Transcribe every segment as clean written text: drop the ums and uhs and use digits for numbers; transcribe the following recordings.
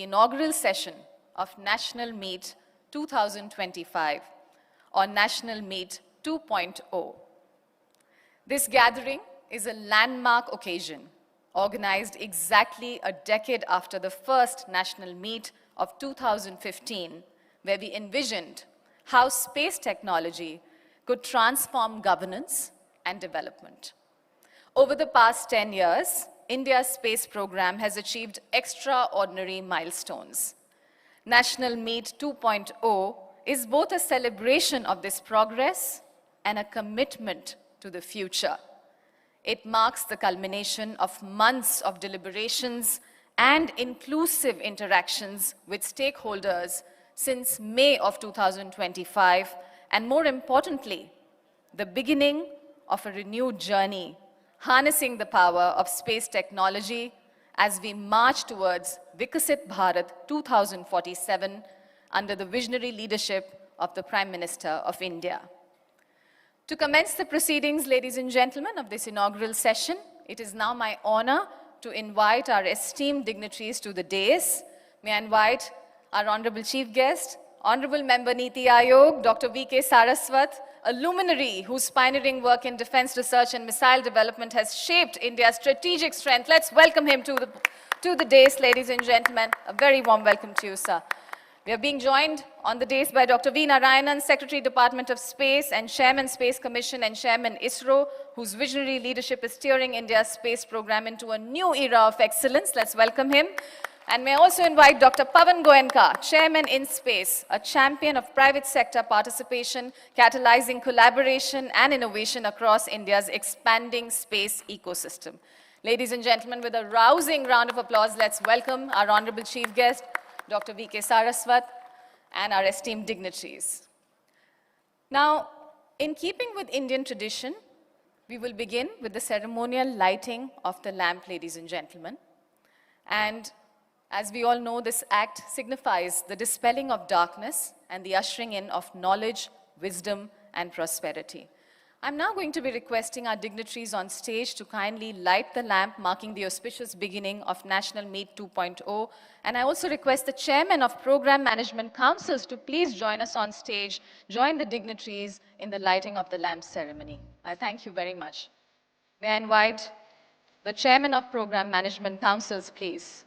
Inaugural session of National Meet 2025 or National Meet 2.0. This gathering is a landmark occasion organized exactly a decade after the first National Meet of 2015, where we envisioned how space technology could transform governance and development. Over the past 10 years, India's space program has achieved extraordinary milestones. National Meet 2.0 is both a celebration of this progress and a commitment to the future. It marks the culmination of months of deliberations and inclusive interactions with stakeholders since May of 2025, and more importantly, the beginning of a renewed journey harnessing the power of space technology as we march towards Viksit Bharat 2047 under the visionary leadership of the Prime Minister of India. To commence the proceedings, ladies and gentlemen, of this inaugural session, it is now my honor to invite our esteemed dignitaries to the dais. May I invite our Honorable Chief Guest, Honorable Member Niti Aayog, Dr. V.K. Saraswat, a luminary whose pioneering work in defense research and missile development has shaped India's strategic strength. Let's welcome him to the dais, ladies and gentlemen. A very warm welcome to you, sir. We are being joined on the dais by Dr. V. Narayanan, Secretary, Department of Space and Chairman, Space Commission and Chairman, ISRO, whose visionary leadership is steering India's space program into a new era of excellence. Let's welcome him. And may I also invite Dr. Pavan Goenka, Chairman in Space, a champion of private sector participation, catalyzing collaboration and innovation across India's expanding space ecosystem. Ladies and gentlemen, with a rousing round of applause, let's welcome our Honorable Chief Guest, Dr. V.K. Saraswat, and our esteemed dignitaries. Now, in keeping with Indian tradition, we will begin with the ceremonial lighting of the lamp, ladies and gentlemen. And as we all know, this act signifies the dispelling of darkness and the ushering in of knowledge, wisdom, and prosperity. I'm now going to be requesting our dignitaries on stage to kindly light the lamp, marking the auspicious beginning of National Meet 2.0. And I also request the Chairman of Program Management Councils to please join us on stage, join the dignitaries in the lighting of the lamp ceremony. I thank you very much. May I invite the Chairman of Program Management Councils, please.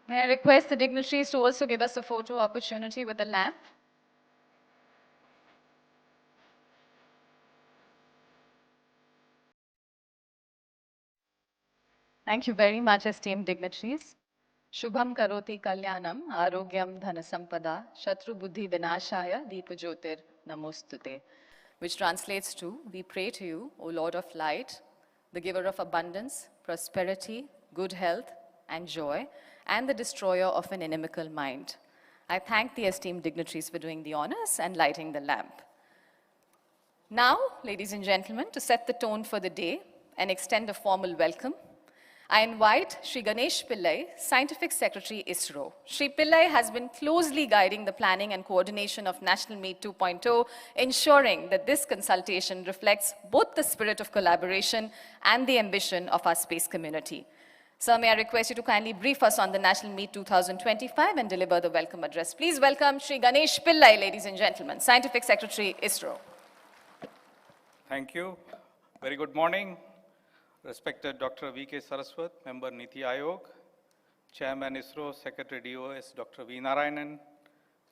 May I request the dignitaries to also give us a photo opportunity with the lamp? Thank you very much, esteemed dignitaries. Shubham karoti kalyanam, arogyam dhanasampada, shatru buddhi vinashaya, deepajyotir namostute. Which translates to, we pray to you, O Lord of Light, the giver of abundance, prosperity, good health, and joy, and the destroyer of an inimical mind. I thank the esteemed dignitaries for doing the honors and lighting the lamp. Now, ladies and gentlemen, to set the tone for the day and extend a formal welcome, I invite Shri Ganesh Pillai, Scientific Secretary, ISRO. Shri Pillai has been closely guiding the planning and coordination of National Meet 2.0, ensuring that this consultation reflects both the spirit of collaboration and the ambition of our space community. Sir, may I request you to kindly brief us on the National Meet 2025 and deliver the welcome address. Please welcome Shri Ganesh Pillai, ladies and gentlemen, Scientific Secretary, ISRO. Thank you. Very good morning. Respected Dr. V.K. Saraswat, Member Niti Aayog, Chairman ISRO, Secretary DOS, Dr. V. Narayanan,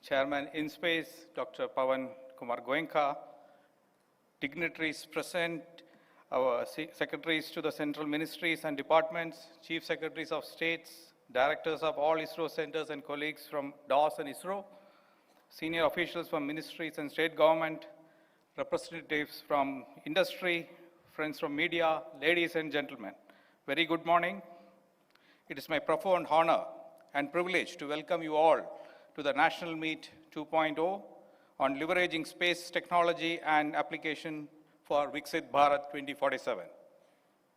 Chairman InSpace, Dr. Pavan Kumar Goenka, dignitaries present, our secretaries to the central ministries and departments, chief secretaries of states, directors of all ISRO centers and colleagues from DOS and ISRO, senior officials from ministries and state government, representatives from industry, friends from media, ladies and gentlemen. Very good morning. It is my profound honor and privilege to welcome you all to the National Meet 2.0 on leveraging space technology and application for Viksit Bharat 2047.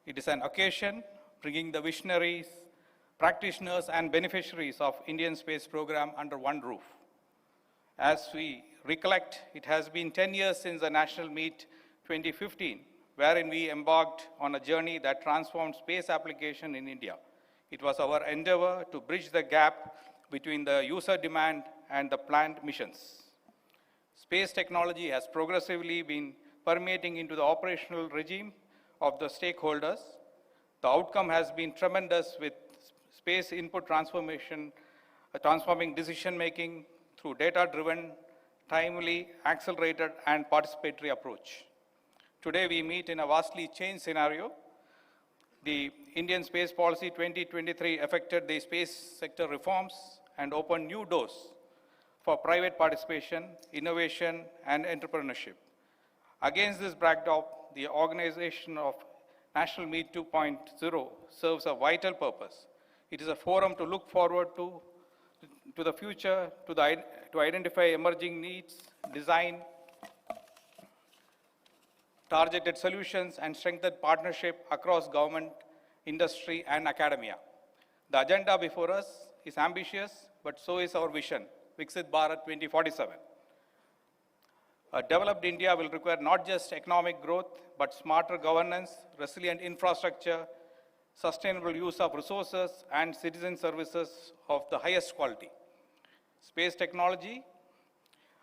It is an occasion bringing the visionaries, practitioners, and beneficiaries of Indian space program under one roof. As we recollect, it has been 10 years since the National Meet 2015, wherein we embarked on a journey that transformed space application in India. It was our endeavor to bridge the gap between the user demand and the planned missions. Space technology has progressively been permeating into the operational regime of the stakeholders. The outcome has been tremendous, with space input transforming decision-making through data-driven, timely, accelerated, and participatory approach. Today, we meet in a vastly changed scenario. The Indian Space Policy 2023 affected the space sector reforms and opened new doors for private participation, innovation, and entrepreneurship. Against this backdrop, the organization of National Meet 2.0 serves a vital purpose. It is a forum to look forward to the future, to identify emerging needs, design targeted solutions, and strengthen partnership across government, industry, and academia. The agenda before us is ambitious, but so is our vision, Viksit Bharat 2047. A developed India will require not just economic growth, but smarter governance, resilient infrastructure, sustainable use of resources, and citizen services of the highest quality. Space technology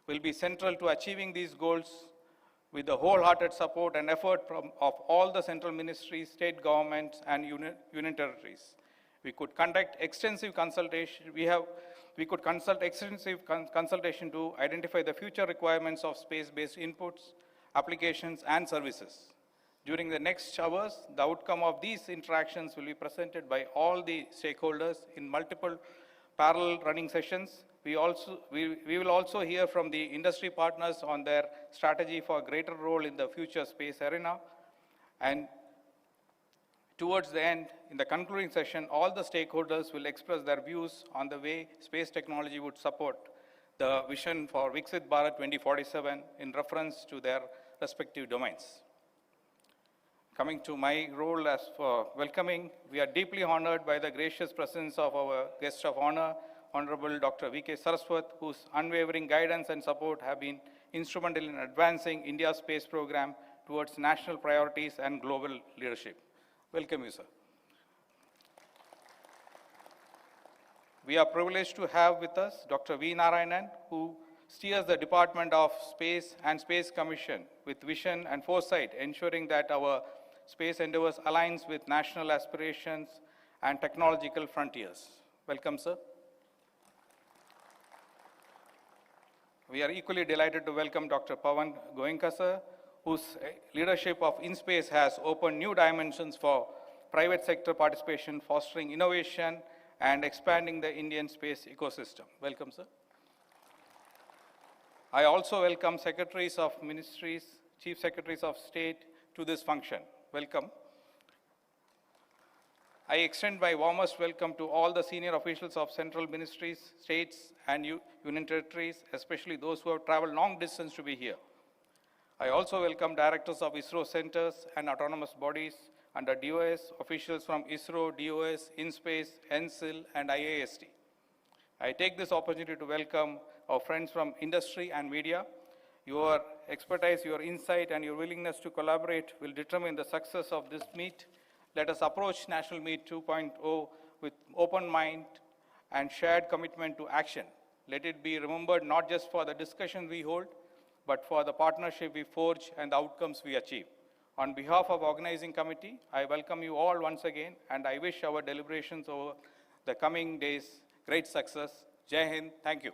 will be central to achieving these goals, with the wholehearted support and effort of all the central ministries, state governments, and union territories. We could conduct extensive consultation. We could consult extensive consultation to identify the future requirements of space-based inputs, applications, and services. During the next hours, the outcome of these interactions will be presented by all the stakeholders in multiple parallel running sessions. We will also hear from the industry partners on their strategy for a greater role in the future space arena. And towards the end, in the concluding session, all the stakeholders will express their views on the way space technology would support the vision for Viksit Bharat 2047 in reference to their respective domains. Coming to my role as for welcoming, we are deeply honored by the gracious presence of our guest of honor, Honorable Dr. Viksit Bharat, whose unwavering guidance and support have been instrumental in advancing India's space program towards national priorities and global leadership. Welcome you, sir. We are privileged to have with us Dr. V. Narayanan, who steers the Department of Space and Space Commission with vision and foresight, ensuring that our space endeavors aligns with national aspirations and technological frontiers. Welcome, sir. We are equally delighted to welcome Dr. Pavan Goenka, sir, whose leadership of InSpace has opened new dimensions for private sector participation, fostering innovation, and expanding the Indian space ecosystem. Welcome, sir. I also welcome secretaries of ministries, chief secretaries of state to this function. Welcome. I extend my warmest welcome to all the senior officials of central ministries, states, and union territories, especially those who have traveled long distance to be here. I also welcome directors of ISRO centers and autonomous bodies under DOS, officials from ISRO, DOS, InSpace, NCIL, and IAST. I take this opportunity to welcome our friends from industry and media. Your expertise, your insight, and your willingness to collaborate will determine the success of this meet. Let us approach National Meet 2.0 with open mind and shared commitment to action. Let it be remembered not just for the discussion we hold, but for the partnership we forge and the outcomes we achieve. On behalf of the organizing committee, I welcome you all once again, and I wish our deliberations over the coming days great success. Jai Hind. Thank you.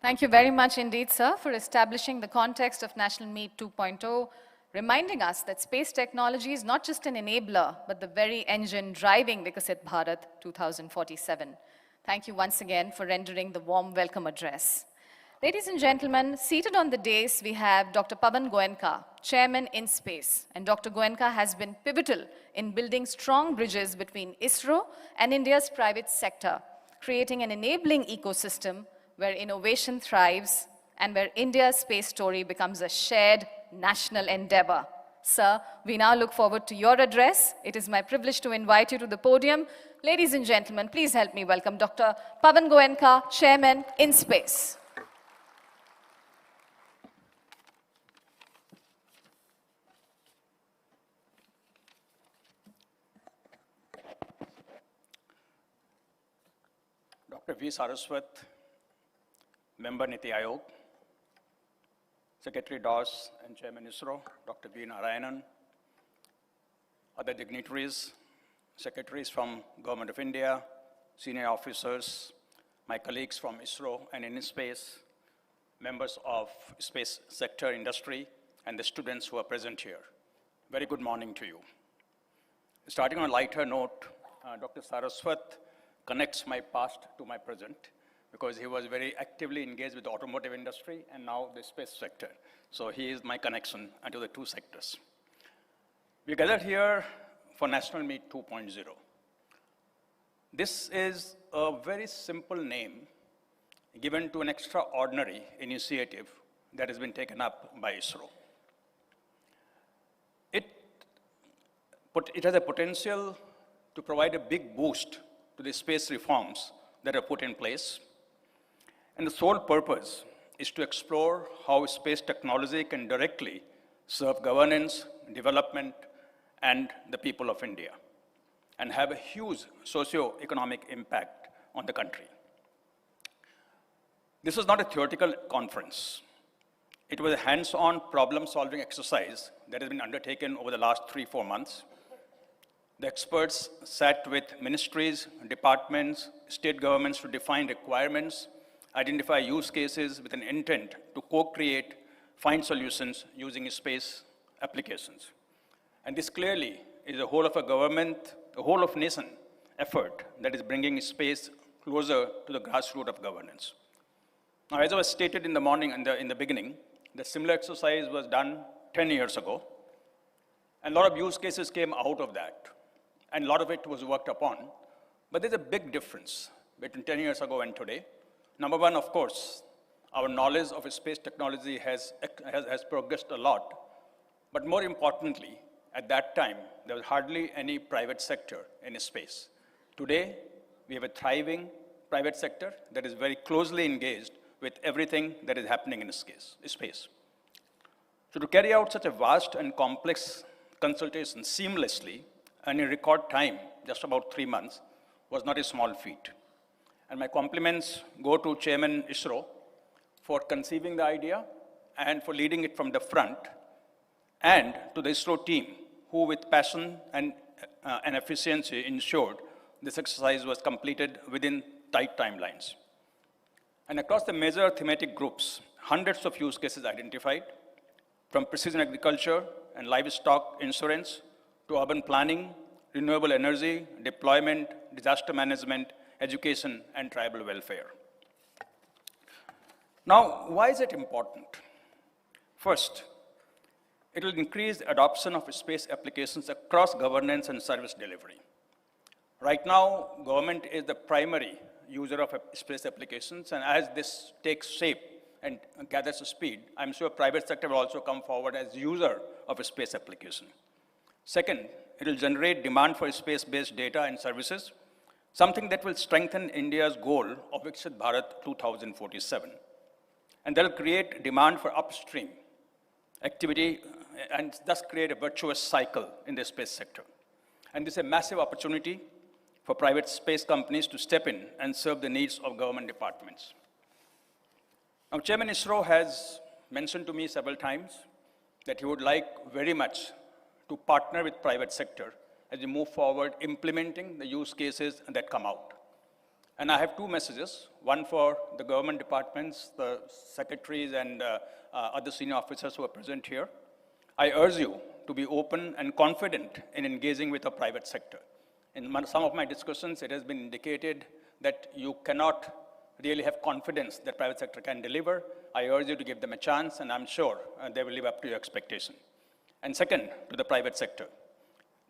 Thank you very much indeed, sir, for establishing the context of National Meet 2.0, reminding us that space technology is not just an enabler, but the very engine driving Viksit Bharat 2047. Thank you once again for rendering the warm welcome address. Ladies and gentlemen, seated on the dais, we have Dr. Pavan Goenka, Chairman in Space, and Dr. Goenka has been pivotal in building strong bridges between ISRO and India's private sector, creating an enabling ecosystem where innovation thrives and where India's space story becomes a shared national endeavor. Sir, we now look forward to your address. It is my privilege to invite you to the podium. Ladies and gentlemen, please help me welcome Dr. Pavan Goenka, Chairman in Space. Dr. V. Saraswat, Member Niti Aayog, Secretary DOS and Chairman ISRO, Dr. V. Narayanan, other dignitaries, secretaries from Government of India, senior officers, my colleagues from ISRO and InSpace, members of space sector industry, and the students who are present here. Very good morning to you. Starting on a lighter note, Dr. Saraswat connects my past to my present because he was very actively engaged with the automotive industry and now the space sector. So he is my connection to the two sectors. We gathered here for National Meet 2.0. This is a very simple name given to an extraordinary initiative that has been taken up by ISRO. It has a potential to provide a big boost to the space reforms that are put in place. And the sole purpose is to explore how space technology can directly serve governance, development, and the people of India, and have a huge socio-economic impact on the country. This was not a theoretical conference. It was a hands-on problem-solving exercise that has been undertaken over the last 3-4 months. The experts sat with ministries, departments, state governments to define requirements, identify use cases with an intent to co-create, find solutions using space applications. And this clearly is a whole of a government, a whole of nation effort that is bringing space closer to the grassroots of governance. Now, as I was stated in the morning, in the beginning, the similar exercise was done 10 years ago. And a lot of use cases came out of that. And a lot of it was worked upon. But there's a big difference between 10 years ago and today. Number one, of course, our knowledge of space technology has progressed a lot. But more importantly, at that time, there was hardly any private sector in space. Today, we have a thriving private sector that is very closely engaged with everything that is happening in space. So to carry out such a vast and complex consultation seamlessly and in record time, just about 3 months, was not a small feat. And my compliments go to Chairman ISRO for conceiving the idea and for leading it from the front, and to the ISRO team, who with passion and efficiency ensured this exercise was completed within tight timelines. And across the major thematic groups, hundreds of use cases identified, from precision agriculture and livestock insurance to urban planning, renewable energy, deployment, disaster management, education, and tribal welfare. Now, why is it important? First, it will increase the adoption of space applications across governance and service delivery. Right now, government is the primary user of space applications, and as this takes shape and gathers speed, I'm sure private sector will also come forward as user of a space application. Second, it will generate demand for space-based data and services, something that will strengthen India's goal of Viksit Bharat 2047. And that will create demand for upstream activity and thus create a virtuous cycle in the space sector. And this is a massive opportunity for private space companies to step in and serve the needs of government departments. Now, Chairman ISRO has mentioned to me several times that he would like very much to partner with private sector as we move forward implementing the use cases that come out. And I have two messages, one for the government departments, the secretaries and other senior officers who are present here. I urge you to be open and confident in engaging with the private sector. In some of my discussions, it has been indicated that you cannot really have confidence that private sector can deliver. I urge you to give them a chance, and I'm sure they will live up to your expectation. And second, to the private sector.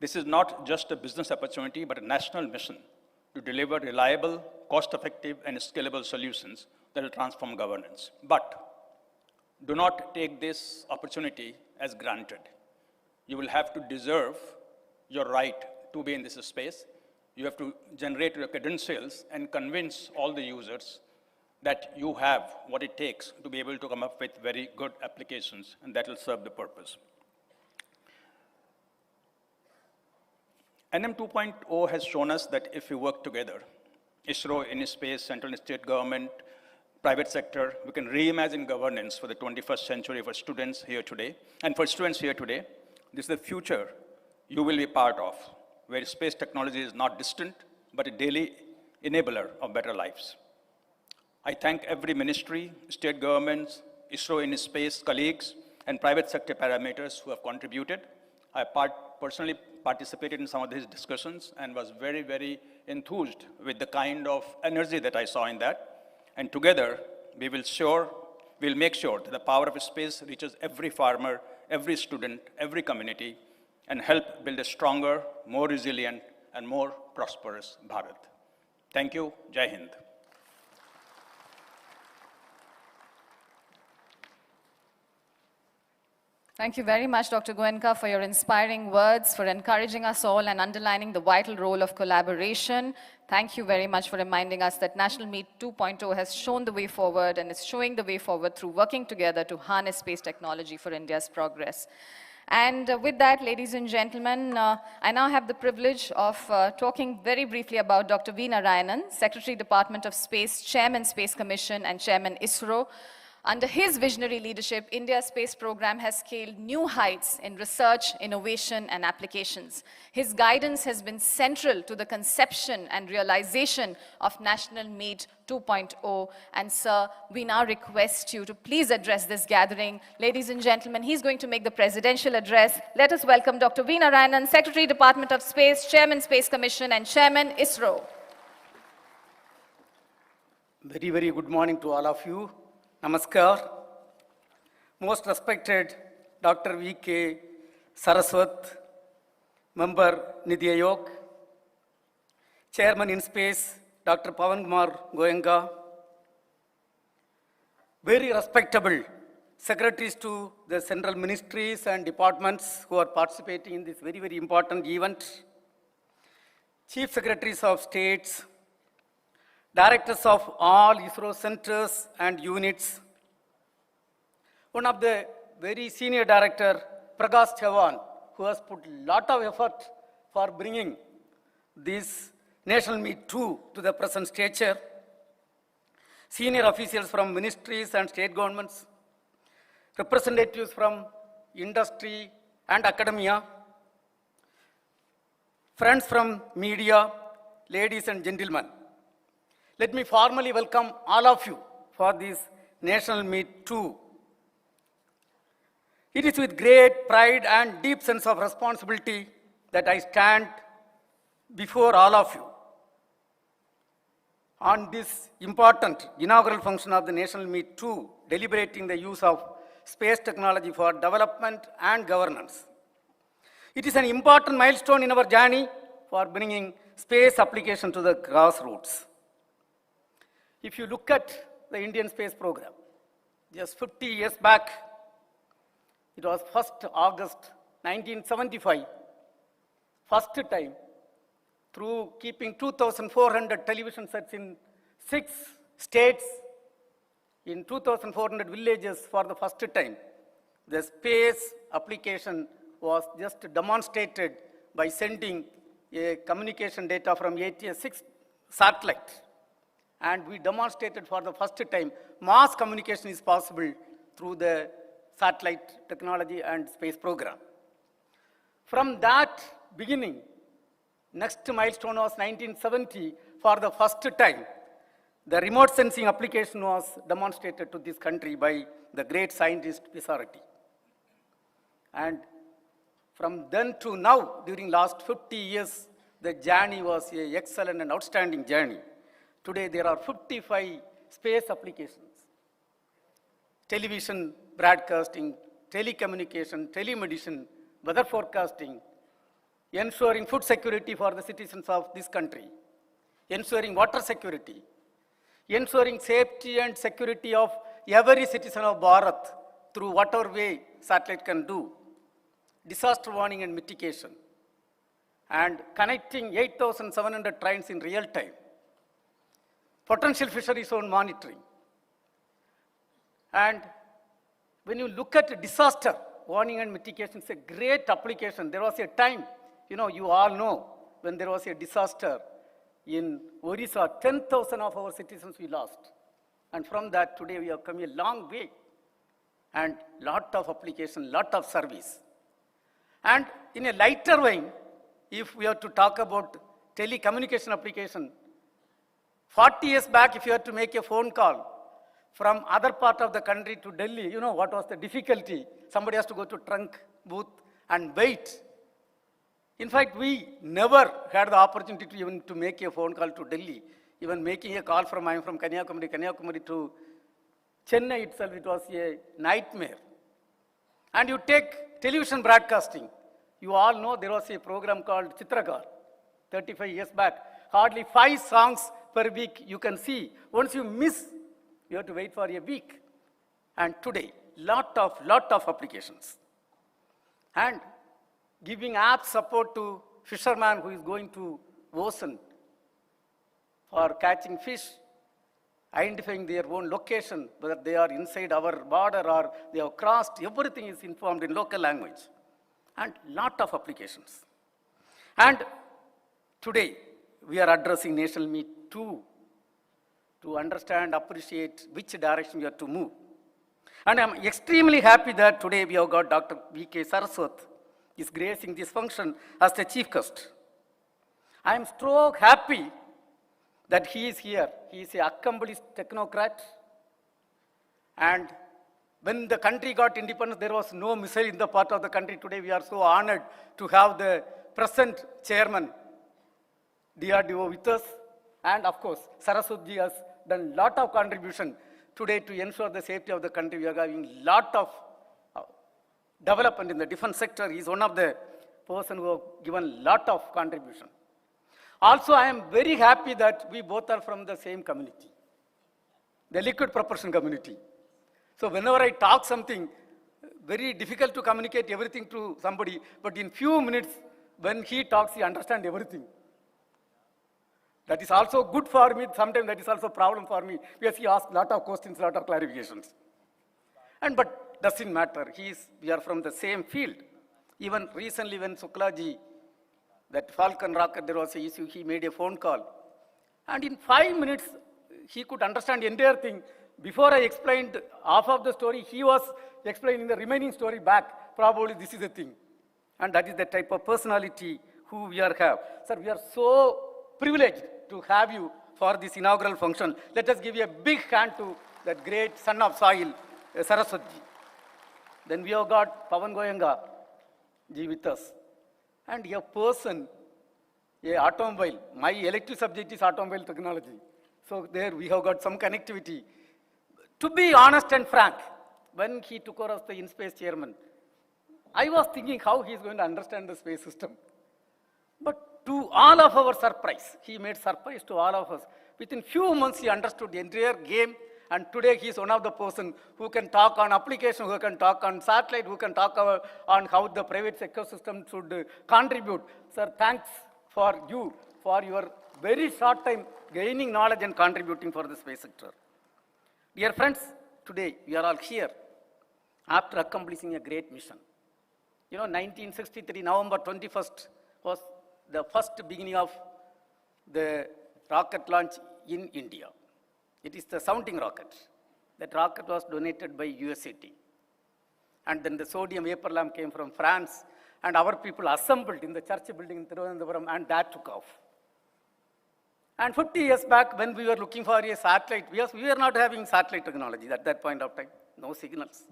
This is not just a business opportunity, but a national mission to deliver reliable, cost-effective, and scalable solutions that will transform governance. But do not take this opportunity as granted. You will have to deserve your right to be in this space. You have to generate your credentials and convince all the users that you have what it takes to be able to come up with very good applications, and that will serve the purpose. NM 2.0 has shown us that if we work together, ISRO, InSpace, central and state government, private sector, we can reimagine governance for the 21st century for students here today. And for students here today, this is the future you will be part of, where space technology is not distant, but a daily enabler of better lives. I thank every ministry, state governments, ISRO, InSpace colleagues, and private sector parameters who have contributed. I personally participated in some of these discussions and was very, very enthused with the kind of energy that I saw in that. And together, we'll make sure that the power of space reaches every farmer, every student, every community, and help build a stronger, more resilient, and more prosperous Bharat. Thank you. Jai Hind. Thank you very much, Dr. Goenka, for your inspiring words, for encouraging us all and underlining the vital role of collaboration. Thank you very much for reminding us that National Meet 2.0 has shown the way forward and is showing the way forward through working together to harness space technology for India's progress. And with that, ladies and gentlemen, I now have the privilege of talking very briefly about Dr. V. Narayanan, Secretary, Department of Space, Chairman, Space Commission, and Chairman, ISRO. Under his visionary leadership, India's space program has scaled new heights in research, innovation, and applications. His guidance has been central to the conception and realization of National Meet 2.0. And sir, we now request you to please address this gathering. Ladies and gentlemen, he's going to make the presidential address. Let us welcome Dr. V. Narayanan, Secretary, Department of Space, Chairman, Space Commission, and Chairman, ISRO. Very, very good morning to all of you. Namaskar. Most respected Dr. V.K. Saraswat, Member Niti Aayog, Chairman InSpace, Dr. Pawan Kumar Goenka, very respectable secretaries to the central ministries and departments who are participating in this very, very important event, chief secretaries of states, directors of all ISRO centers and units. One of the very senior director, Prakash Chavan, who has put a lot of effort for bringing this National Meet 2 to the present stature. Senior officials from ministries and state governments, representatives from industry and academia, friends from media, ladies and gentlemen. Let me formally welcome all of you for this National Meet 2. It is with great pride and deep sense of responsibility that I stand before all of you on this important inaugural function of the National Meet 2, deliberating the use of space technology for development and governance. It is an important milestone in our journey for bringing space application to the grassroots. If you look at the Indian space program, just 50 years back, it was 1st August 1975, first time, through keeping 2,400 television sets in 6 states, in 2,400 villages for the first time, the space application was just demonstrated by sending a communication data from ATS-6 satellite. And we demonstrated for the first time mass communication is possible through the satellite technology and space program. From that beginning, next milestone was 1970. For the first time, the remote sensing application was demonstrated to this country by the great scientist Visarati. And from then to now, during last 50 years, the journey was an excellent and outstanding journey. Today, there are 55 space applications. television broadcasting, telecommunication, telemedicine, weather forecasting, ensuring food security for the citizens of this country, ensuring water security, ensuring safety and security of every citizen of Bharat through whatever way satellite can do, disaster warning and mitigation, and connecting 8,700 trains in real time, potential fishery zone monitoring. And when you look at disaster warning and mitigation, it's a great application. There was a time, you all know, when there was a disaster in Orissa, 10,000 of our citizens we lost. And from that, today we have come a long way. And lot of application, lot of service. And in a lighter vein, if we are to talk about telecommunication application, 40 years back, if you had to make a phone call from other part of the country to Delhi, what was the difficulty? Somebody has to go to trunk booth and wait. In fact, we never had the opportunity to even to make a phone call to Delhi. Even making a call I am from Kanyakumari to Chennai itself, it was a nightmare. And you take television broadcasting. You all know there was a program called Chitrakar, 35 years back. Hardly 5 songs per week you can see. Once you miss, you have to wait for a week. And today, lot of applications. And giving app support to fisherman who is going to ocean for catching fish, identifying their own location, whether they are inside our border or they have crossed, everything is informed in local language. And lot of applications. And today, we are addressing National Meet 2 to understand, appreciate which direction we have to move. And I'm extremely happy that today we have got Dr. V.K. Saraswat is gracing this function as the chief guest. I am so happy that he is here. He is an accomplished technocrat. And when the country got independence, there was no missile in the part of the country. Today, we are so honored to have the present chairman, DRDO, with us. And of course, Saraswatji has done a lot of contribution today to ensure the safety of the country. We are having a lot of development in the defense sector. He is one of the person who have given a lot of contribution. Also, I am very happy that we both are from the same community, the liquid propulsion community. So whenever I talk something, very difficult to communicate everything to somebody, but in few minutes, when he talks, he understands everything. That is also good for me. Sometimes that is also a problem for me, because he asks a lot of questions, a lot of clarifications. But doesn't matter. We are from the same field. Even recently when Suklaji, that Falcon rocket, there was an issue, he made a phone call. And in 5 minutes, he could understand the entire thing. Before I explained half of the story, he was explaining the remaining story back. Probably this is the thing. And that is the type of personality who we have. Sir, we are so privileged to have you for this inaugural function. Let us give you a big hand to that great son of soil, Saraswatji. Then we have got Pavan Goyanga ji with us. And a person, a automobile. My elective subject is automobile technology. So there we have got some connectivity. To be honest and frank, when he took over as the in-space chairman, I was thinking how he is going to understand the space system. But to all of our surprise, he made surprise to all of us. Within few months, he understood the entire game. And today, he is one of the person who can talk on application, who can talk on satellite, who can talk on how the private sector system should contribute. Sir, thanks for you, for your very short time gaining knowledge and contributing for the space sector. Dear friends, today we are all here after accomplishing a great mission. 1963, November 21st was the first beginning of the rocket launch in India. It is the sounding rocket. That rocket was donated by USAT. And then the sodium vapor lamp came from France, and our people assembled in the church building in Thiruvananthapuram, and that took off. And 50 years back, when we were looking for a satellite, we were not having satellite technology at that point of time, no signals.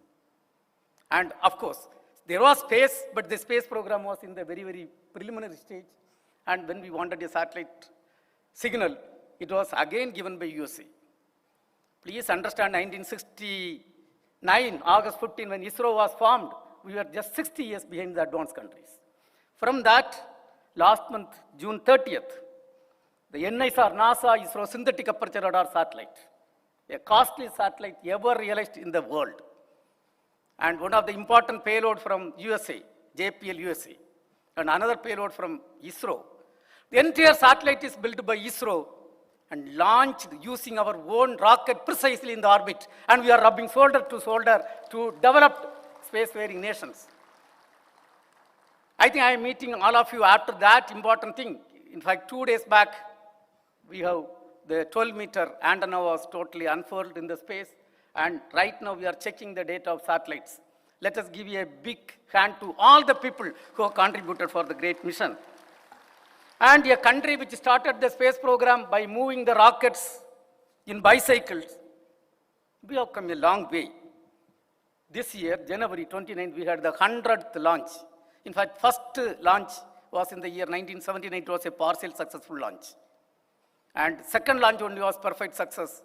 And of course, there was space, but the space program was in the very, very preliminary stage. And when we wanted a satellite signal, it was again given by USA. Please understand, 1960, August 15, when ISRO was formed, we were just 60 years behind the advanced countries. From that, last month, June 30th, the NISR, NASA, ISRO synthetic aperture radar satellite, a costly satellite ever realized in the world, and one of the important payload from USA, JPL USA, and another payload from ISRO. The entire satellite is built by ISRO and launched using our own rocket precisely in the orbit, and we are rubbing shoulder to developed spacefaring nations. I think I am meeting all of you after that important thing. In fact, 2 days back, we have the 12-meter antenna was totally unfurled in the space, and right now we are checking the data of satellites. Let us give a big hand to all the people who have contributed for the great mission. And a country which started the space program by moving the rockets in bicycles, we have come a long way. This year, January 29th, we had the 100th launch. In fact, first launch was in the year 1979. It was a partial successful launch. And second launch only was perfect success.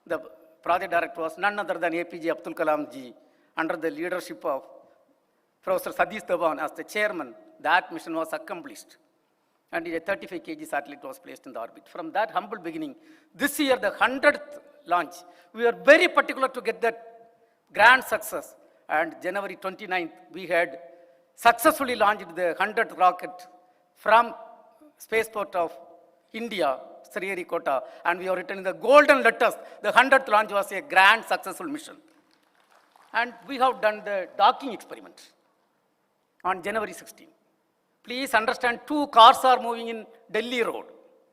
The project director was none other than APJ Abdul Kalam ji, under the leadership of Professor Satish Dhawan as the chairman. That mission was accomplished. And a 35 kg satellite was placed in the orbit. From that humble beginning, this year, the 100th launch, we were very particular to get that grand success. And January 29th, we had successfully launched the 100th rocket from spaceport of India, Sriharikota, and we are written in the golden letters. The 100th launch was a grand successful mission. And we have done the docking experiment on January 16. Please understand, 2 cars are moving in Delhi road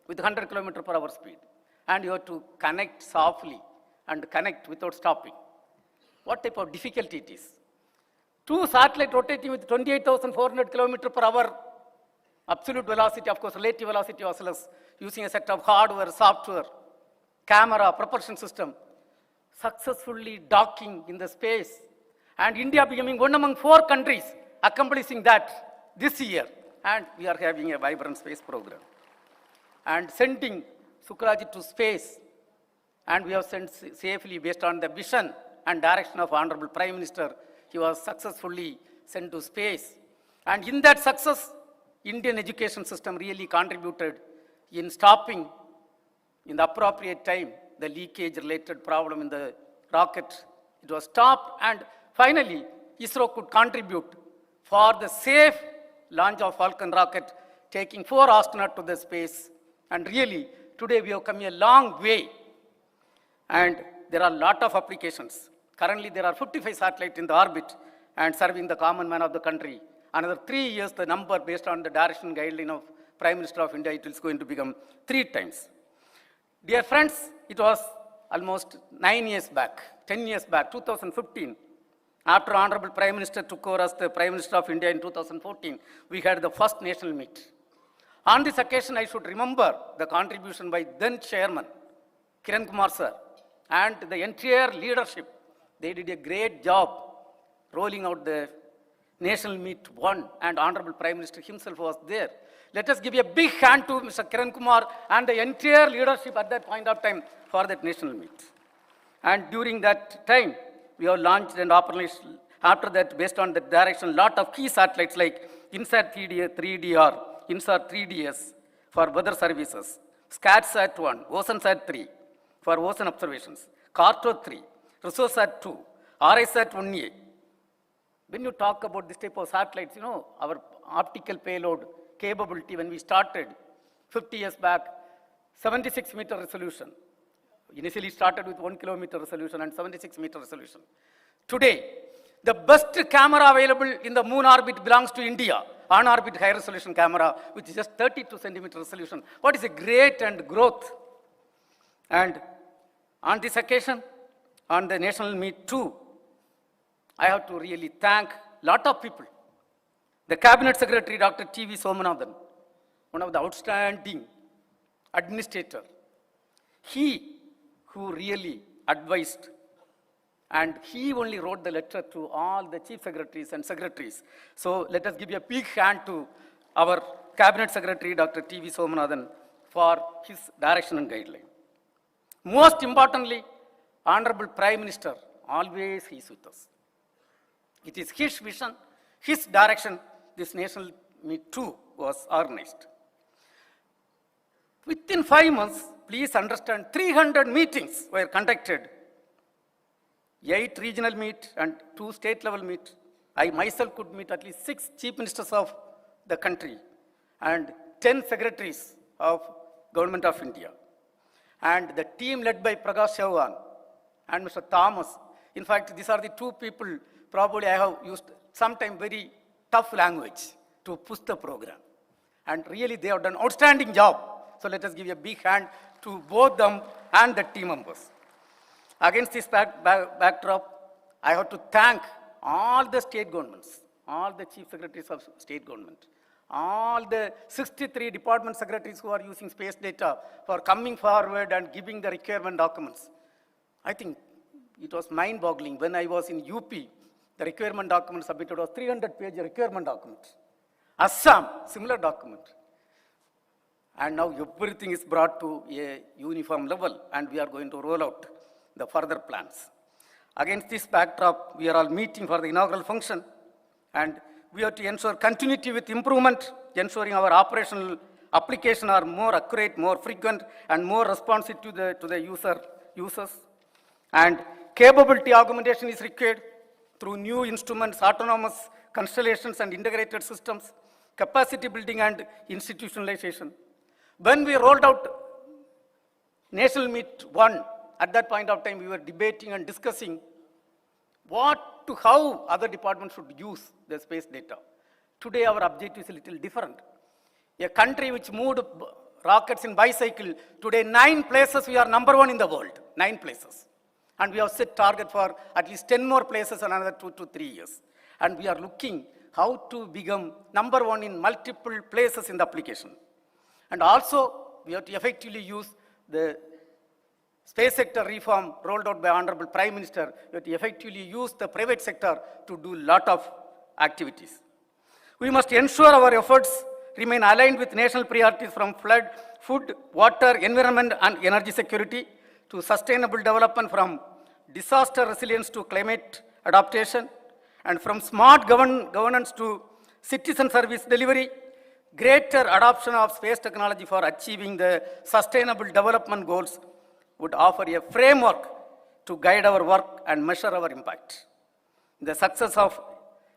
with 100 km/h speed. And you have to connect softly and connect without stopping. What type of difficulty it is? 2 satellites rotating with 28,400 km/h, absolute velocity, of course, relative velocity was less, using a set of hardware, software, camera, propulsion system, successfully docking in the space. And India becoming one among 4 countries accomplishing that this year. And we are having a vibrant space program. And sending Sukraji to space. And we have sent safely based on the vision and direction of Honorable Prime Minister. He was successfully sent to space. And in that success, Indian education system really contributed in stopping, in the appropriate time, the leakage-related problem in the rocket. It was stopped, and finally, ISRO could contribute for the safe launch of Falcon rocket, taking 4 astronauts to the space. And really, today we have come a long way. And there are a lot of applications. Currently, there are 55 satellites in the orbit and serving the common man of the country. Another 3 years, the number based on the direction guideline of Prime Minister of India, it is going to become 3 times. Dear friends, it was almost 9 years back, 10 years back, 2015, after Honorable Prime Minister took over as the Prime Minister of India in 2014, we had the first national meet. On this occasion, I should remember the contribution by then Chairman, Kiran Kumar sir, and the entire leadership. They did a great job rolling out the National Meet 1, and Honorable Prime Minister himself was there. Let us give a big hand to Mr. Kiran Kumar and the entire leadership at that point of time for that National Meet. And during that time, we have launched and operationalized, after that, based on that direction, a lot of key satellites like INSAT 3DR, INSAT 3DS for weather services, SCATSat 1, OceanSat 3 for ocean observations, CARTO 3, ResourceSat 2, RISat 1A. When you talk about this type of satellites, our optical payload capability when we started 50 years back, 76-meter resolution. Initially started with 1 kilometer resolution and 76-meter resolution. Today, the best camera available in the moon orbit belongs to India, on-orbit high-resolution camera, which is just 32 centimeter resolution. What is a great and growth. And on this occasion, on the National Meet 2, I have to really thank a lot of people. The Cabinet Secretary, Dr. T.V. Somanathan, one of the outstanding administrator. He who really advised, and he only wrote the letter to all the chief secretaries and secretaries. So let us give a big hand to our Cabinet Secretary, Dr. T.V. Somanathan, for his direction and guideline. Most importantly, Honorable Prime Minister, Always he is with us. It is his vision, his direction, this National Meet 2 was organized. Within 5 months, please understand, 300 meetings were conducted, 8 regional meet and 2 state level meet. I myself could meet at least 6 chief ministers of the country and 10 secretaries of Government of India. And the team led by Prakash Chauhan and Mr. Thomas. In fact, these are the 2 people probably I have used sometimes very tough language to push the program. And really they have done outstanding job. So let us give a big hand to both them and the team members. Against this backdrop, I have to thank all the state governments, all the chief secretaries of state government, all the 63 department secretaries who are using space data for coming forward and giving the requirement documents. I think it was mind-boggling when I was in UP, the requirement document submitted was 300-page requirement document. Assam, similar document. And now everything is brought to a uniform level and we are going to roll out the further plans. Against this backdrop, we are all meeting for the inaugural function and we have to ensure continuity with improvement, ensuring our operational applications are more accurate, more frequent, and more responsive to the users. And capability augmentation is required through new instruments, autonomous constellations, and integrated systems, capacity building and institutionalization. When we rolled out National Meet 1, at that point of time, we were debating and discussing how other departments should use the space data. Today, our objective is a little different. A country which moved rockets in bicycle, today 9 places we are number 1 in the world, 9 places. And we have set target for at least 10 more places in another 2 to 3 years. And we are looking how to become number 1 in multiple places in the application. And also, we have to effectively use the space sector reform rolled out by Honorable Prime Minister. We have to effectively use the private sector to do a lot of activities. We must ensure our efforts remain aligned with national priorities from flood, food, water, environment, and energy security to sustainable development, from disaster resilience to climate adaptation, and from smart governance to citizen service delivery. Greater adoption of space technology for achieving the sustainable development goals would offer a framework to guide our work and measure our impact. The success of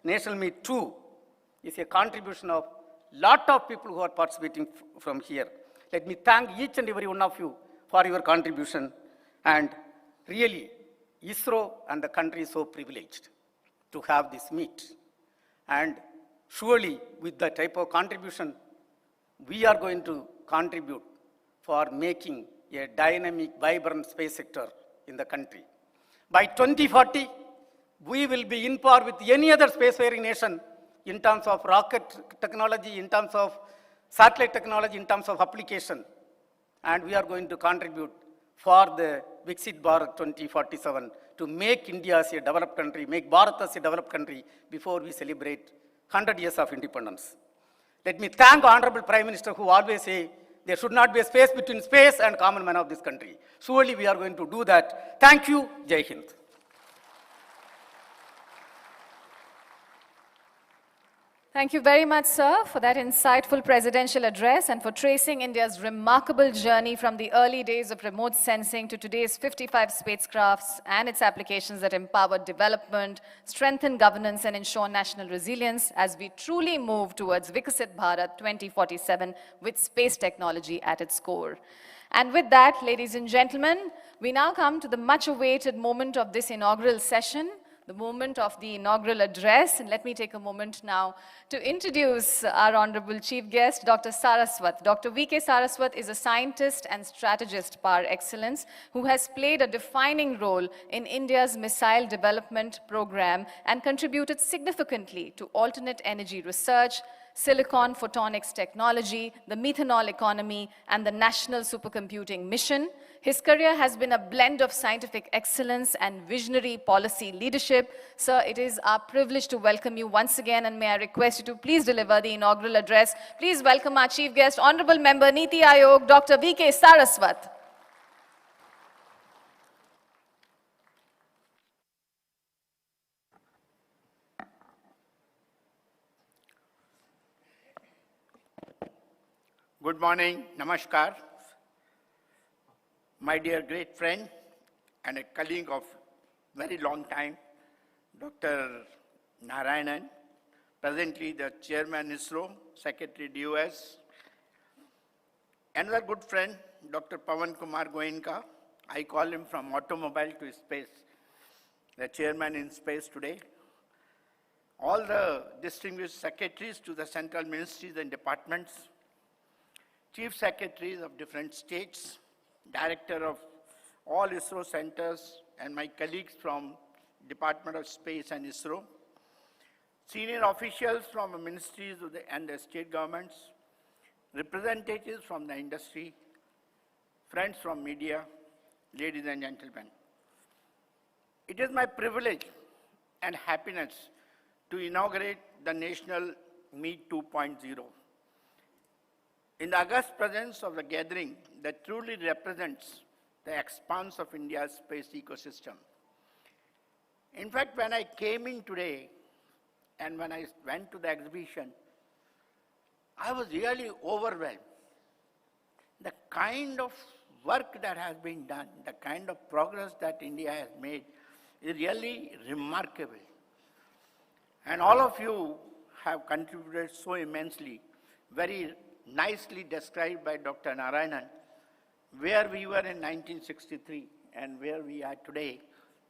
National Meet 2 is a contribution of lot of people who are participating from here. Let me thank each and every one of you for your contribution, and really ISRO and the country is so privileged to have this meet. And surely with the type of contribution, we are going to contribute for making a dynamic, vibrant space sector in the country. By 2040, we will be in par with any other spacefaring nation in terms of rocket technology, in terms of satellite technology, in terms of application. And we are going to contribute for the Viksit Bharat 2047 to make India as a developed country, make Bharat as a developed country before we celebrate 100 years of independence. Let me thank Honorable Prime Minister who always say there should not be a space between space and common man of this country. Surely we are going to do that. Thank you. Jai Hind. Thank you very much, sir, for that insightful presidential address and for tracing India's remarkable journey from the early days of remote sensing to today's 55 spacecrafts and its applications that empower development, strengthen governance, and ensure national resilience as we truly move towards Viksit Bharat 2047 with space technology at its core. And with that, ladies and gentlemen, we now come to the much-awaited moment of this inaugural session, the moment of the inaugural address. And let me take a moment now to introduce our honorable chief guest, Dr. Saraswat. Dr. V.K. Saraswat is a scientist and strategist par excellence who has played a defining role in India's missile development program and contributed significantly to alternate energy research, silicon photonics technology, the methanol economy, and the National Supercomputing Mission. His career has been a blend of scientific excellence and visionary policy leadership. Sir, it is our privilege to welcome you once again, and may I request you to please deliver the inaugural address. Please welcome our chief guest, Honorable Member Niti Aayog, Dr. V.K. Saraswat. Good morning, namaskar. My dear great friend and a colleague of very long time, Dr. Narayanan, presently the Chairman ISRO, Secretary DOS. Another good friend, Dr. Pawan Kumar Goenka. I call him from automobile to space, the Chairman in space today. All the distinguished secretaries to the central ministries and departments, chief secretaries of different states, director of all ISRO centers, and my colleagues from Department of Space and ISRO, senior officials from the ministries and the state governments, representatives from the industry, friends from media, ladies and gentlemen. It is my privilege and happiness to inaugurate the National Meet 2.0. In the august presence of the gathering that truly represents the expanse of India's space ecosystem. In fact, when I came in today and when I went to the exhibition, I was really overwhelmed. The kind of work that has been done, the kind of progress that India has made is really remarkable. And all of you have contributed so immensely, very nicely described by Dr. Narayanan, where we were in 1963 and where we are today,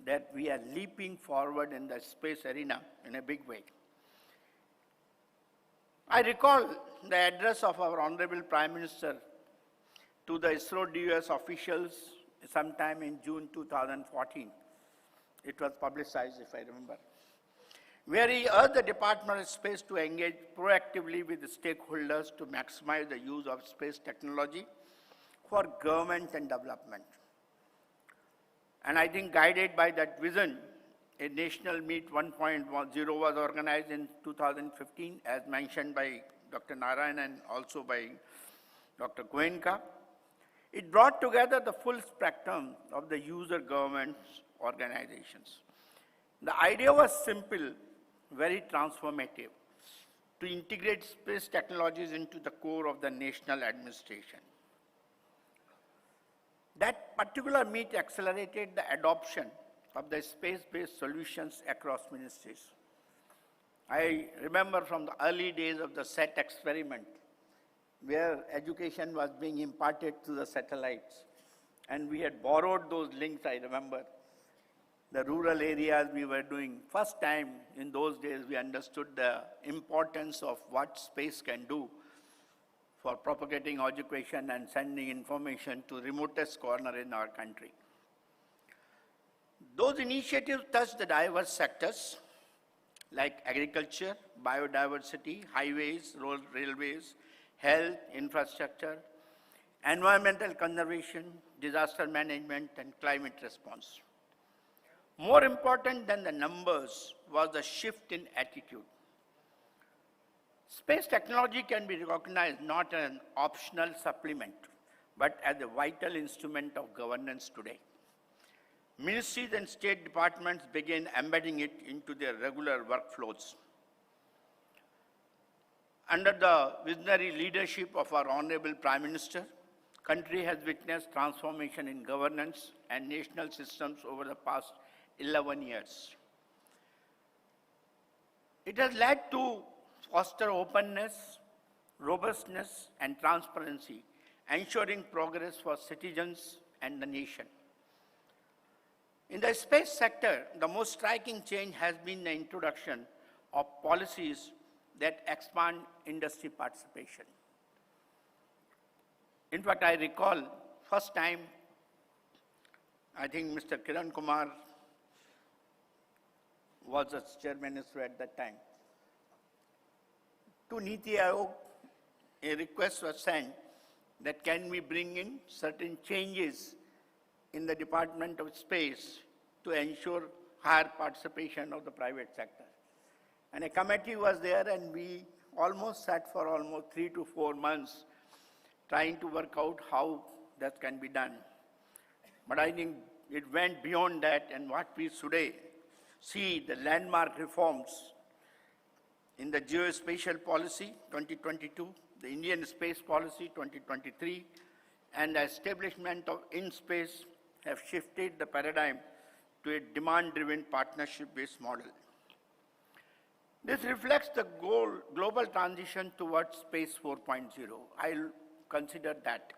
that we are leaping forward in the space arena in a big way. I recall the address of our Honorable Prime Minister to the ISRO DOS officials sometime in June 2014. It was publicized, if I remember, where he urged the Department of Space to engage proactively with the stakeholders to maximize the use of space technology for government and development. And I think guided by that vision, a National Meet 1.0 was organized in 2015, as mentioned by Dr. Narayan and also by Dr. Goenka. It brought together the full spectrum of the user government organizations. The idea was simple, very transformative, to integrate space technologies into the core of the national administration. That particular meet accelerated the adoption of the space-based solutions across ministries. I remember from the early days of the SET experiment, where education was being imparted to the satellites. And we had borrowed those links, I remember. The rural areas we were doing. First time in those days we understood the importance of what space can do for propagating education and sending information to remotest corner in our country. Those initiatives touched the diverse sectors like agriculture, biodiversity, highways, railways, health, infrastructure, environmental conservation, disaster management, and climate response. More important than the numbers was the shift in attitude. Space technology can be recognized not as an optional supplement, but as a vital instrument of governance today. Ministries and state departments began embedding it into their regular workflows. Under the visionary leadership of our Honorable Prime Minister, country has witnessed transformation in governance and national systems over the past 11 years. It has led to foster openness, robustness, and transparency, ensuring progress for citizens and the nation. In the space sector, the most striking change has been the introduction of policies that expand industry participation. In fact, I recall first time, I think Mr. Kiran Kumar was the chairman at that time. To Niti Aayog, a request was sent that can we bring in certain changes in the Department of Space to ensure higher participation of the private sector. And a committee was there and we almost sat for almost 3 to 4 months trying to work out how that can be done. But I think it went beyond that, and what we today see, the landmark reforms in the geospatial policy 2022, the Indian Space Policy 2023 and the establishment of InSpace have shifted the paradigm to a demand-driven partnership-based model. This reflects the global transition towards Space 4.0. I'll consider that.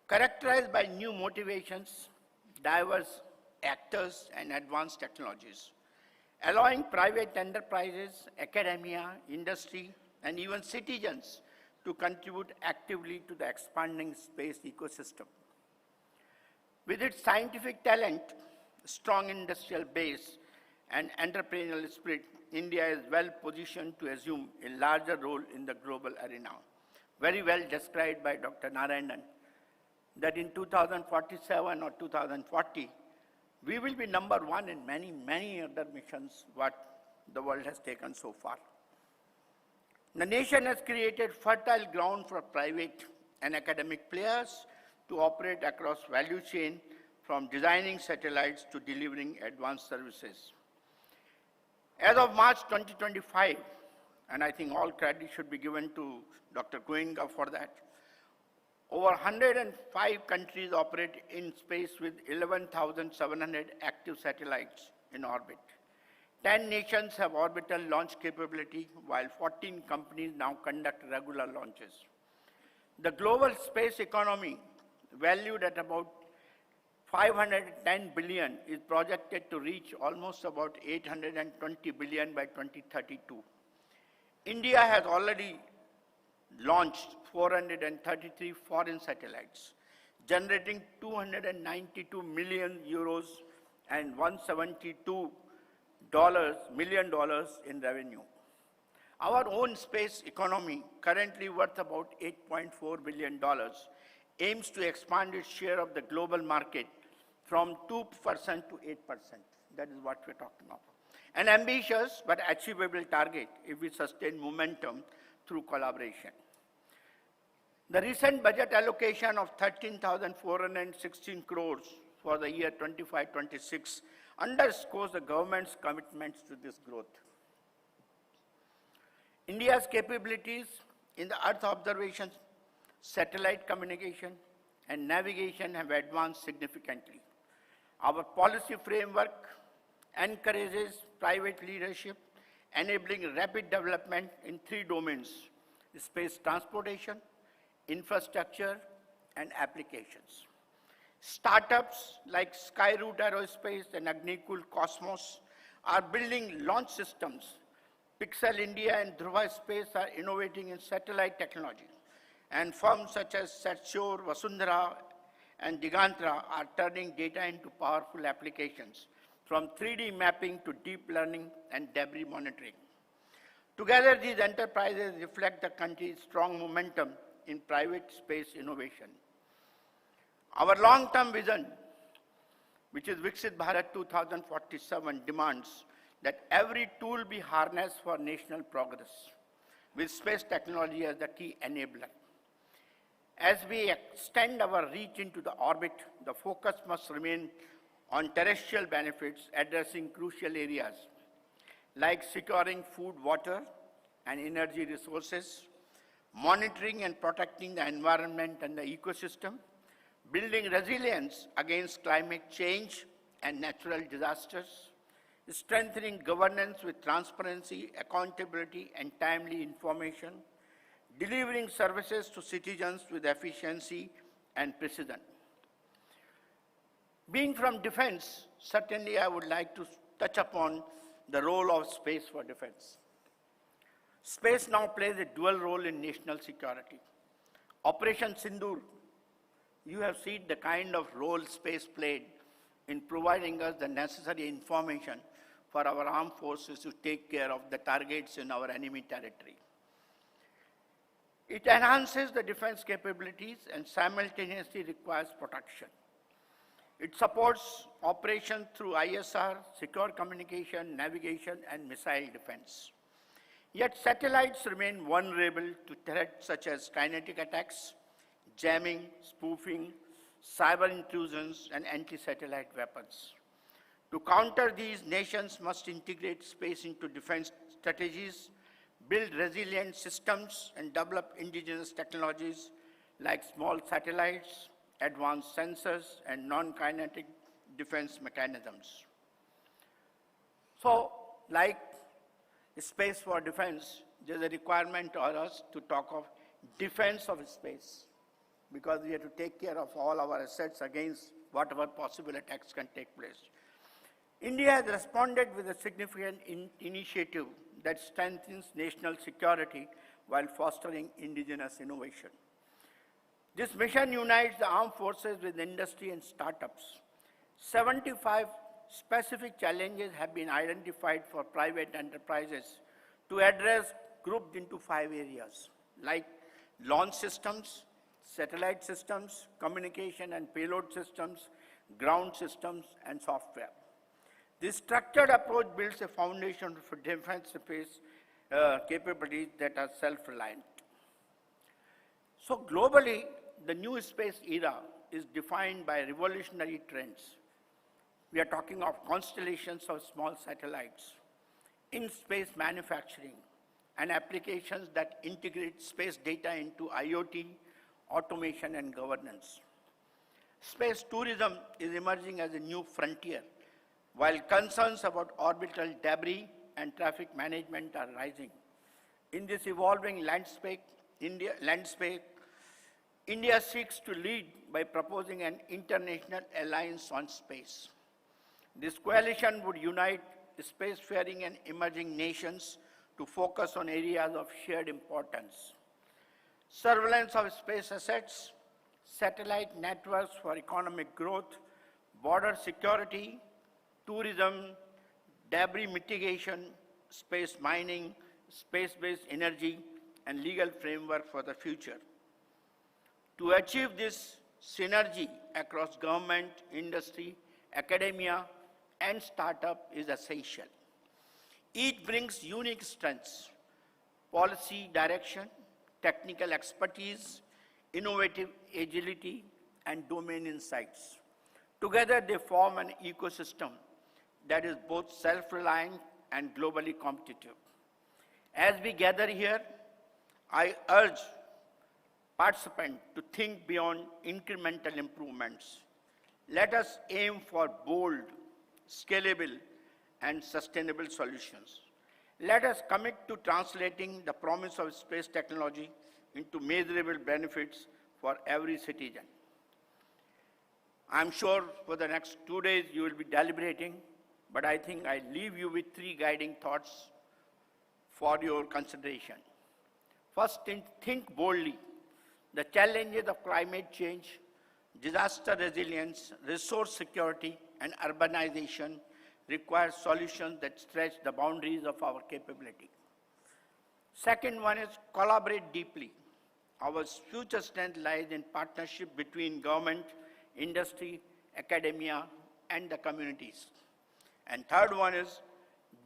Characterized by new motivations, diverse actors, and advanced technologies, allowing private enterprises, academia, industry, and even citizens to contribute actively to the expanding space ecosystem. With its scientific talent, strong industrial base, and entrepreneurial spirit, India is well positioned to assume a larger role in the global arena. Very well described by Dr. Narayanan, that in 2047 or 2040, we will be number one in many, many other missions what the world has taken so far. The nation has created fertile ground for private and academic players to operate across value chain from designing satellites to delivering advanced services. As of March 2025, and I think all credit should be given to Dr. Goenka for that, over 105 countries operate in space with 11,700 active satellites in orbit. 10 nations have orbital launch capability, while 14 companies now conduct regular launches. The global space economy, valued at about 510 billion, is projected to reach almost about 820 billion by 2032. India has already launched 433 foreign satellites, generating 292 million euros and $172 million in revenue. Our own space economy, currently worth about $8.4 billion, aims to expand its share of the global market from 2% to 8%. That is what we're talking about. An ambitious but achievable target if we sustain momentum through collaboration. The recent budget allocation of 13,416 crores for the year 25-26 underscores the government's commitments to this growth. India's capabilities in the Earth observation, satellite communication, and navigation have advanced significantly. Our policy framework encourages private leadership, enabling rapid development in 3 domains: space transportation, infrastructure, and applications. Startups like Skyroot Aerospace and Agnikul Cosmos are building launch systems. Pixel India and Dhruva Space are innovating in satellite technology. And firms such as Satshore, Vasundhara, and Digantra are turning data into powerful applications, from 3D mapping to deep learning and debris monitoring. Together, these enterprises reflect the country's strong momentum in private space innovation. Our long-term vision, which is Viksit Bharat 2047, demands that every tool be harnessed for national progress, with space technology as the key enabler. As we extend our reach into the orbit, the focus must remain on terrestrial benefits, addressing crucial areas like securing food, water, and energy resources, monitoring and protecting the environment and the ecosystem, building resilience against climate change and natural disasters, strengthening governance with transparency, accountability, and timely information, delivering services to citizens with efficiency and precision. Being from defense, certainly I would like to touch upon the role of space for defense. Space now plays a dual role in national security. Operation Sindoor, you have seen the kind of role space played in providing us the necessary information for our armed forces to take care of the targets in our enemy territory. It enhances the defense capabilities and simultaneously requires protection. It supports operations through ISR, secure communication, navigation, and missile defense. Yet satellites remain vulnerable to threats such as kinetic attacks, jamming, spoofing, cyber intrusions, and anti-satellite weapons. To counter these, nations must integrate space into defense strategies, build resilient systems, and develop indigenous technologies like small satellites, advanced sensors, and non-kinetic defense mechanisms. So, like space for defense, there's a requirement for us to talk of defense of space, because we have to take care of all our assets against whatever possible attacks can take place. India has responded with a significant initiative that strengthens national security while fostering indigenous innovation. This mission unites the armed forces with industry and startups. 75 specific challenges have been identified for private enterprises to address, grouped into 5 areas, like launch systems, satellite systems, communication and payload systems, ground systems, and software. This structured approach builds a foundation for defense space capabilities that are self-reliant. So globally, the new space era is defined by revolutionary trends. We are talking of constellations of small satellites, in-space manufacturing, and applications that integrate space data into IoT, automation, and governance. Space tourism is emerging as a new frontier, while concerns about orbital debris and traffic management are rising. In this evolving landscape, India seeks to lead by proposing an international alliance on space. This coalition would unite spacefaring and emerging nations to focus on areas of shared importance. Surveillance of space assets, satellite networks for economic growth, border security, tourism, debris mitigation, space mining, space-based energy, and legal framework for the future. To achieve this synergy across government, industry, academia, and startup is essential. Each brings unique strengths, policy direction, technical expertise, innovative agility, and domain insights. Together, they form an ecosystem that is both self-reliant and globally competitive. As we gather here, I urge participants to think beyond incremental improvements. Let us aim for bold, scalable, and sustainable solutions. Let us commit to translating the promise of space technology into measurable benefits for every citizen. I'm sure for the next 2 days you will be deliberating, but I think I leave you with 3 guiding thoughts for your consideration. First, think boldly. The challenges of climate change, disaster resilience, resource security, and urbanization require solutions that stretch the boundaries of our capability. Second one is collaborate deeply. Our future strength lies in partnership between government, industry, academia, and the communities. And third one is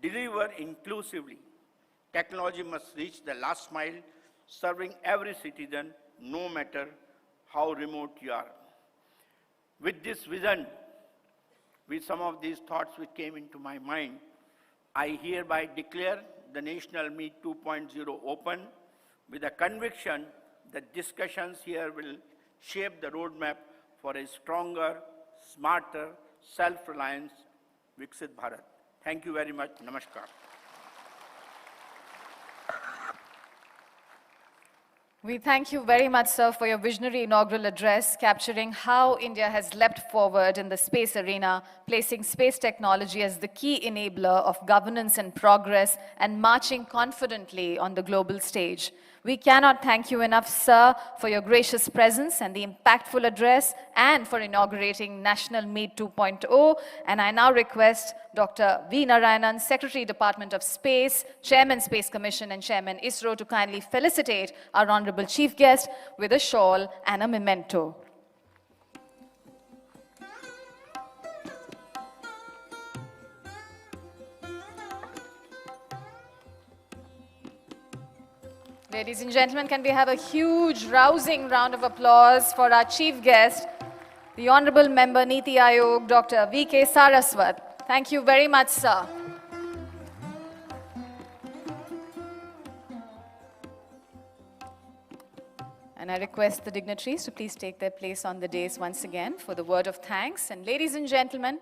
deliver inclusively. Technology must reach the last mile, serving every citizen, no matter how remote you are. With this vision, with some of these thoughts which came into my mind, I hereby declare the National Meet 2.0 open with a conviction that discussions here will shape the roadmap for a stronger, smarter, self-reliant Viksit Bharat. Thank you very much. Namaskar. We thank you very much, sir, for your visionary inaugural address, capturing how India has leapt forward in the space arena, placing space technology as the key enabler of governance and progress, and marching confidently on the global stage. We cannot thank you enough, sir, for your gracious presence and the impactful address, and for inaugurating National Meet 2.0. And I now request Dr. V. Narayanan, Secretary, Department of Space, Chairman, Space Commission, and Chairman, ISRO, to kindly felicitate our honorable chief guest with a shawl and a memento. Ladies and gentlemen, can we have a huge, rousing round of applause for our chief guest, the Honorable Member Niti Aayog, Dr. V.K. Saraswat. Thank you very much, sir. And I request the dignitaries to please take their place on the dais once again for the word of thanks. And ladies and gentlemen,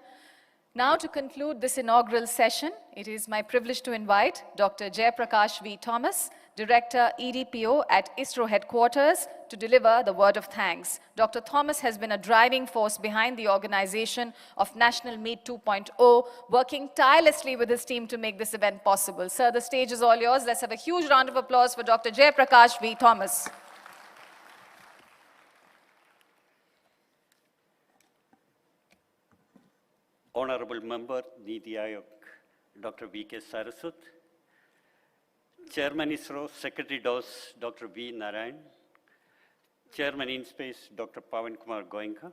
now to conclude this inaugural session, it is my privilege to invite Dr. Jayaprakash V. Thomas, Director EDPO at ISRO headquarters, to deliver the word of thanks. Dr. Thomas has been a driving force behind the organization of National Meet 2.0, working tirelessly with his team to make this event possible. Sir, the stage is all yours. Let's have a huge round of applause for Dr. Jayaprakash V. Thomas. Honorable Member, Niti Aayog, Dr. V.K. Saraswat, Chairman ISRO, Secretary DOS, Dr. V. Narayan, Chairman InSpace, Dr. Pawan Kumar Goenka,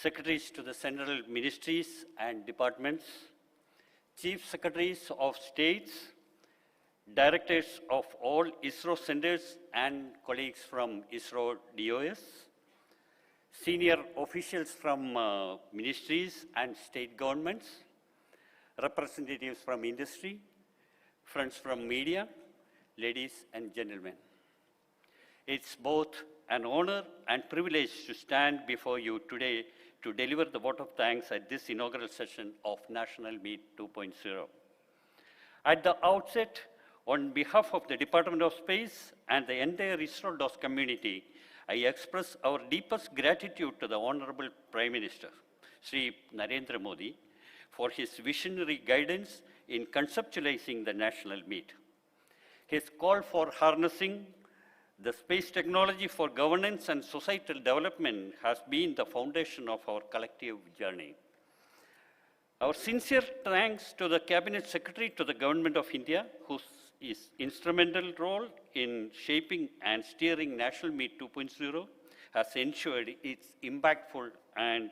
Secretaries to the Central Ministries and Departments, Chief Secretaries of States, Directors of all ISRO centers and colleagues from ISRO DOS, senior officials from ministries and state governments, representatives from industry, friends from media, ladies and gentlemen. It's both an honor and privilege to stand before you today to deliver the vote of thanks at this inaugural session of National Meet 2.0. At the outset, on behalf of the Department of Space and the entire ISRO DOS community, I express our deepest gratitude to the Honorable Prime Minister, Sri Narendra Modi, for his visionary guidance in conceptualizing the national meet. His call for harnessing the space technology for governance and societal development has been the foundation of our collective journey. Our sincere thanks to the Cabinet Secretary to the Government of India, whose instrumental role in shaping and steering National Meet 2.0 has ensured its impactful and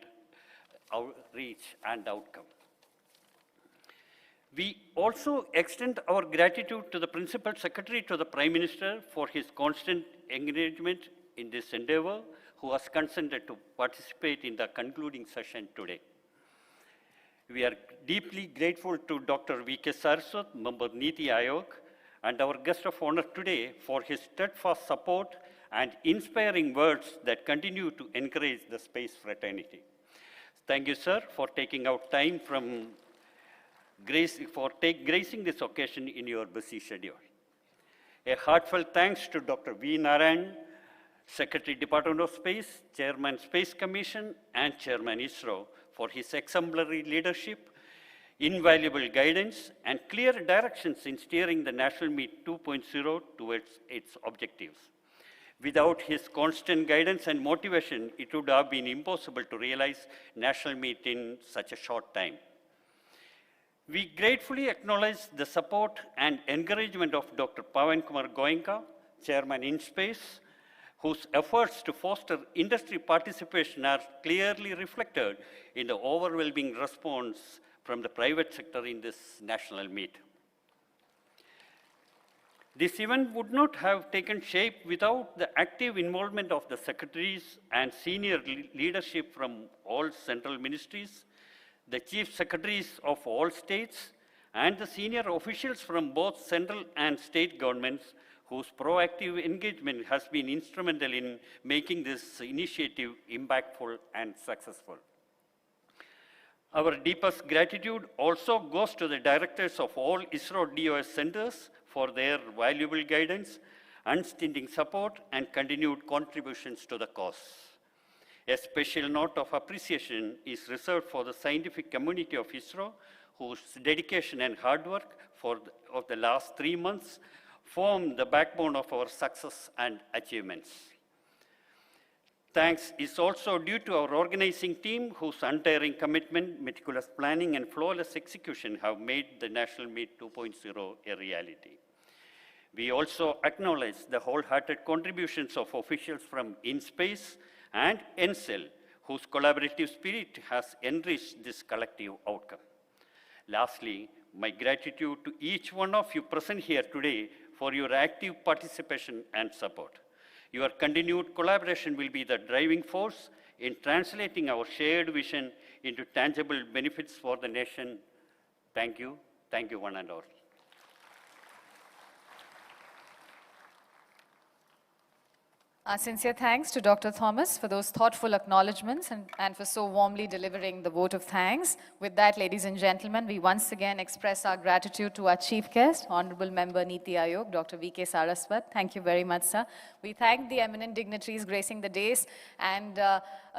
outreach and outcome. We also extend our gratitude to the Principal Secretary to the Prime Minister for his constant engagement in this endeavor, who has consented to participate in the concluding session today. We are deeply grateful to Dr. V.K. Saraswat, Member Niti Aayog, and our guest of honor today for his steadfast support and inspiring words that continue to encourage the space fraternity. Thank you, sir, for taking out time from gracing this occasion in your busy schedule. A heartfelt thanks to Dr. V. Narayan, Secretary, Department of Space, Chairman, Space Commission, and Chairman, ISRO, for his exemplary leadership, invaluable guidance, and clear directions in steering the National Meet 2.0 towards its objectives. Without his constant guidance and motivation, it would have been impossible to realize National Meet in such a short time. We gratefully acknowledge the support and encouragement of Dr. Pawan Kumar Goenka, Chairman InSpace, whose efforts to foster industry participation are clearly reflected in the overwhelming response from the private sector in this national meet. This event would not have taken shape without the active involvement of the secretaries and senior leadership from all central ministries, the chief secretaries of all states, and the senior officials from both central and state governments, whose proactive engagement has been instrumental in making this initiative impactful and successful. Our deepest gratitude also goes to the directors of all ISRO DOS centers for their valuable guidance, unstinting support, and continued contributions to the cause. A special note of appreciation is reserved for the scientific community of ISRO, whose dedication and hard work of the last 3 months form the backbone of our success and achievements. Thanks is also due to our organizing team, whose untiring commitment, meticulous planning, and flawless execution have made the National Meet 2.0 a reality. We also acknowledge the wholehearted contributions of officials from InSpace and NCEL, whose collaborative spirit has enriched this collective outcome. Lastly, my gratitude to each one of you present here today for your active participation and support. Your continued collaboration will be the driving force in translating our shared vision into tangible benefits for the nation. Thank you one and all. Our sincere thanks to Dr. Thomas for those thoughtful acknowledgements and for so warmly delivering the vote of thanks. With that, ladies and gentlemen, we once again express our gratitude to our chief guest, Honorable Member Niti Aayog, Dr. V.K. Saraswat. Thank you very much, sir. We thank the eminent dignitaries gracing the dais. And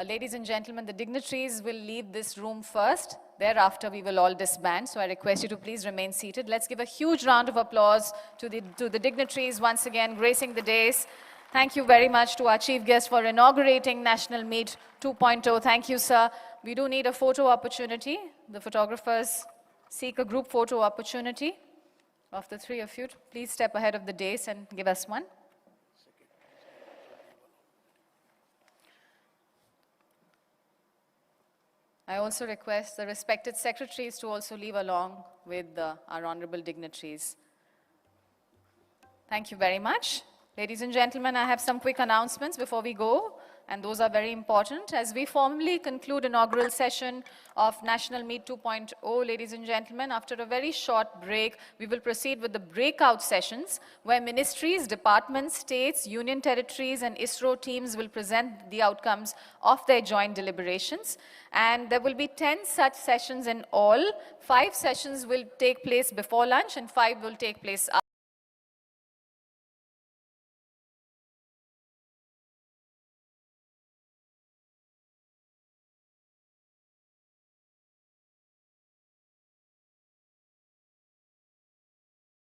ladies and gentlemen, the dignitaries will leave this room first. Thereafter, we will all disband. So I request you to please remain seated. Let's give a huge round of applause to the dignitaries once again gracing the dais. Thank you very much to our chief guest for inaugurating National Meet 2.0. Thank you, sir. We do need a photo opportunity. The photographers seek a group photo opportunity of the three of you. Please step ahead of the dais and give us one. I also request the respected secretaries to also leave along with our honorable dignitaries. Thank you very much. Ladies and gentlemen, I have some quick announcements before we go, and those are very important. As we formally conclude inaugural session of National Meet 2.0, ladies and gentlemen, after a very short break, we will proceed with the breakout sessions where ministries, departments, states, union territories, and ISRO teams will present the outcomes of their joint deliberations. And there will be 10 such sessions in all. 5 sessions will take place before lunch and 5 will take place after.